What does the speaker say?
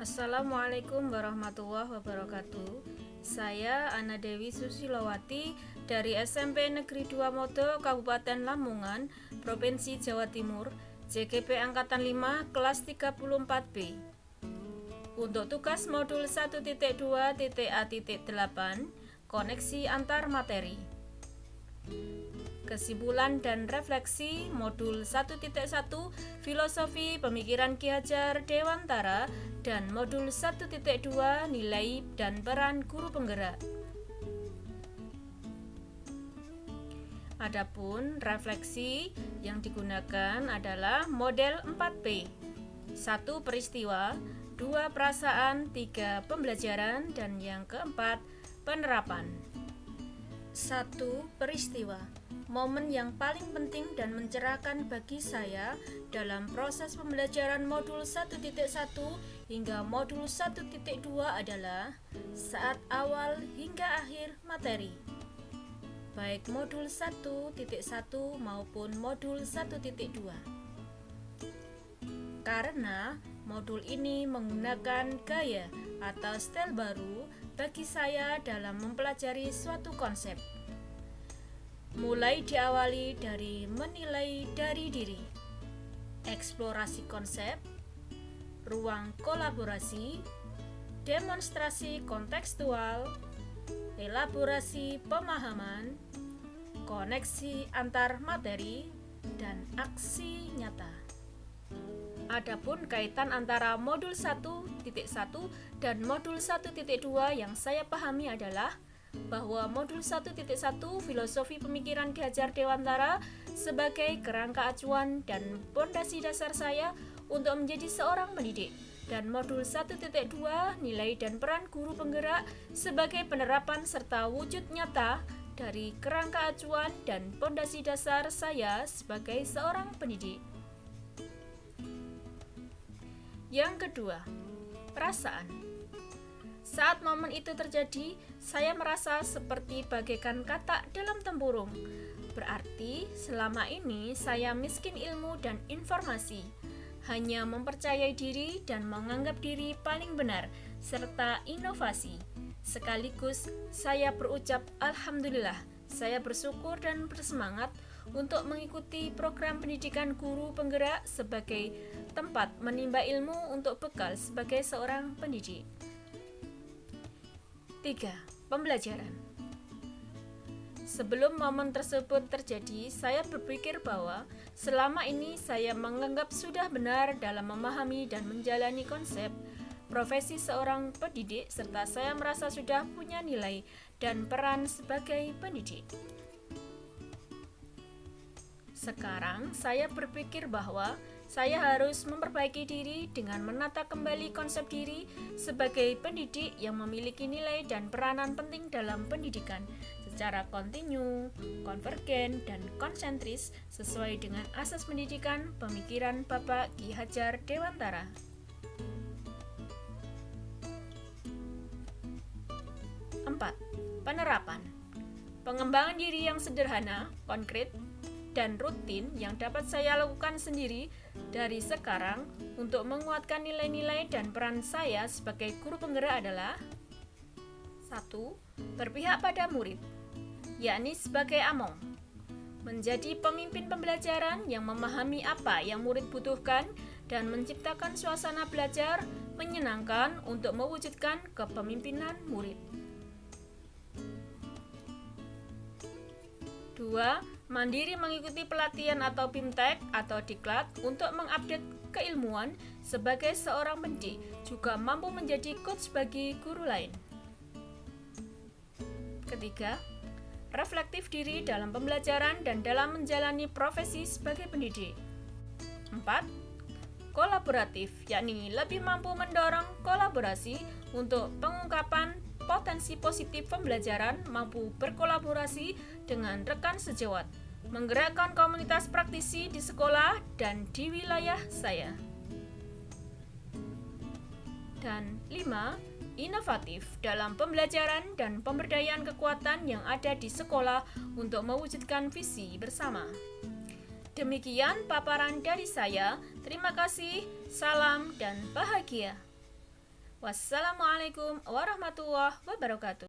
Assalamualaikum warahmatullahi wabarakatuh. Saya Ana Dewi Susilowati dari SMP Negeri 2 Modo, Kabupaten Lamongan, Provinsi Jawa Timur, JKP Angkatan 5, kelas 34B. Untuk tugas modul 1.2.A.8, koneksi antar materi. Kesimpulan dan refleksi modul 1.1 Filosofi Pemikiran Ki Hajar Dewantara dan modul 1.2 Nilai dan Peran Guru Penggerak. Adapun refleksi yang digunakan adalah model 4P. 1 peristiwa, 2 perasaan, 3 pembelajaran, dan yang keempat penerapan. 1 peristiwa. Momen yang paling penting dan mencerahkan bagi saya dalam proses pembelajaran modul 1.1 hingga modul 1.2 adalah saat awal hingga akhir materi, baik modul 1.1 maupun modul 1.2. Karena modul ini menggunakan gaya atau style baru bagi saya dalam mempelajari suatu konsep. Mulai diawali dari menilai dari diri, eksplorasi konsep, ruang kolaborasi, demonstrasi kontekstual, elaborasi pemahaman, koneksi antar materi, dan aksi nyata. Adapun kaitan antara modul 1.1 dan modul 1.2 yang saya pahami adalah bahwa modul 1.1 Filosofi Pemikiran Ki Hajar Dewantara sebagai kerangka acuan dan pondasi dasar saya untuk menjadi seorang pendidik, dan modul 1.2 Nilai dan Peran Guru Penggerak sebagai penerapan serta wujud nyata dari kerangka acuan dan pondasi dasar saya sebagai seorang pendidik. Yang kedua, perasaan. Saat momen itu terjadi, saya merasa seperti bagaikan katak dalam tempurung. Berarti selama ini saya miskin ilmu dan informasi, hanya mempercayai diri dan menganggap diri paling benar, serta inovasi. Sekaligus saya berucap Alhamdulillah, saya bersyukur dan bersemangat untuk mengikuti program pendidikan guru penggerak sebagai tempat menimba ilmu untuk bekal sebagai seorang pendidik. 3. Pembelajaran. Sebelum momen tersebut terjadi, saya berpikir bahwa selama ini saya menganggap sudah benar dalam memahami dan menjalani konsep profesi seorang pendidik, serta saya merasa sudah punya nilai dan peran sebagai pendidik. Sekarang saya berpikir bahwa saya harus memperbaiki diri dengan menata kembali konsep diri sebagai pendidik yang memiliki nilai dan peranan penting dalam pendidikan secara kontinu, konvergen, dan konsentris sesuai dengan asas pendidikan pemikiran Bapak Ki Hajar Dewantara. 4. Penerapan. Pengembangan diri yang sederhana, konkret, dan rutin yang dapat saya lakukan sendiri dari sekarang untuk menguatkan nilai-nilai dan peran saya sebagai guru penggerak adalah 1. Berpihak pada murid, yakni sebagai among, menjadi pemimpin pembelajaran yang memahami apa yang murid butuhkan dan menciptakan suasana belajar menyenangkan untuk mewujudkan kepemimpinan murid. 2. Mandiri mengikuti pelatihan atau BIMTEK atau diklat untuk mengupdate keilmuan sebagai seorang pendidik, juga mampu menjadi coach bagi guru lain. 3. Reflektif diri dalam pembelajaran dan dalam menjalani profesi sebagai pendidik. 4. Kolaboratif, yakni lebih mampu mendorong kolaborasi untuk pengungkapan potensi positif pembelajaran, mampu berkolaborasi dengan rekan sejawat, menggerakkan komunitas praktisi di sekolah dan di wilayah saya. Dan 5. Inovatif dalam pembelajaran dan pemberdayaan kekuatan yang ada di sekolah untuk mewujudkan visi bersama. Demikian paparan dari saya. Terima kasih, salam, dan bahagia. Wassalamualaikum warahmatullahi wabarakatuh.